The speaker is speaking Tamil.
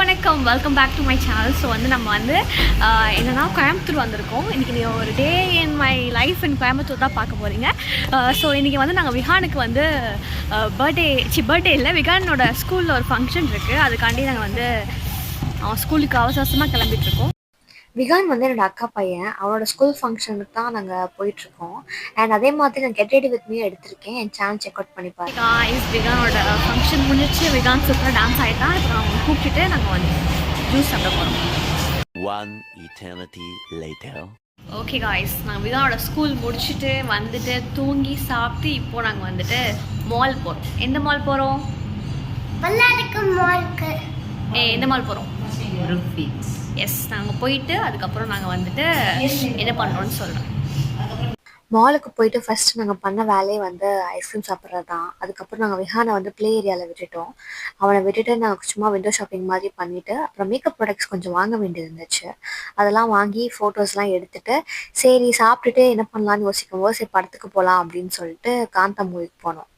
வணக்கம். Welcome back to my channel. So வந்து நம்ம வந்து என்னன்னா கோயம்புத்தூர் வந்திருக்கோம். இன்றைக்கி நீ ஒரு day in my life in Coimbatore தான் பார்க்க போகிறீங்க. ஸோ இன்றைக்கி வந்து நாங்கள் விஹானுக்கு வந்து பர்த்டே இல்லை, விகானோட ஸ்கூலில் ஒரு ஃபங்க்ஷன் இருக்குது. அதுக்காண்டி நாங்கள் வந்து அவன் ஸ்கூலுக்கு அவசரமாக கிளம்பிட்டுருக்கோம். விகான் வந்து என்னோட அக்கா பையன். அவனோட ஸ்கூல் ஃபங்க்ஷனுக்கு தான் நாங்கள் போயிட்டுருக்கோம். அண்ட் அதே மாதிரி நான் கெட் ரெடி வித் மீ எடுத்திருக்கேன். என் சேனல் செக் அவுட் பண்ணி பாருங்க. விகானோட ஃபங்க்ஷன் முடிச்சு விகான் சூப்பராக டான்ஸ் ஆகிட்டான். இப்போ அவங்க கூப்பிட்டுட்டு நாங்கள் வந்து ஜூஸ் சாப்பிட போகிறோம். ஓகே காய்ஸ், நாங்கள் விகானோட ஸ்கூல் முடிச்சுட்டு வந்துட்டு தூங்கி சாப்பிட்டு இப்போது நாங்கள் வந்துட்டு மால் போகிறோம். எந்த மால் போகிறோம்? மாலுக்கு. எந்த மால் போகிறோம்? எஸ், நாங்கள் போயிட்டு அதுக்கப்புறம் நாங்கள் வந்துட்டு என்ன பண்ணுறோன்னு சொல்கிறோம். மாலுக்கு போயிட்டு ஃபஸ்ட்டு நாங்கள் பண்ண வேலையை வந்து ஐஸ்கிரீம் சாப்பிட்றது தான். அதுக்கப்புறம் நாங்கள் விஹானை வந்து ப்ளே ஏரியாவில் விட்டுட்டோம். அவனை விட்டுட்டு நாங்கள் சும்மா விண்டோ ஷாப்பிங் மாதிரி பண்ணிவிட்டு அப்புறம் மேக்கப் ப்ராடக்ட்ஸ் கொஞ்சம் வாங்க வேண்டியது இருந்துச்சு. அதெல்லாம் வாங்கி ஃபோட்டோஸ்லாம் எடுத்துகிட்டு சரி சாப்பிட்டுட்டு என்ன பண்ணலான்னு யோசிக்கும் போது சரி படத்துக்கு போகலாம் அப்படின்னு சொல்லிட்டு காந்தா மூவிக்கு போனோம்.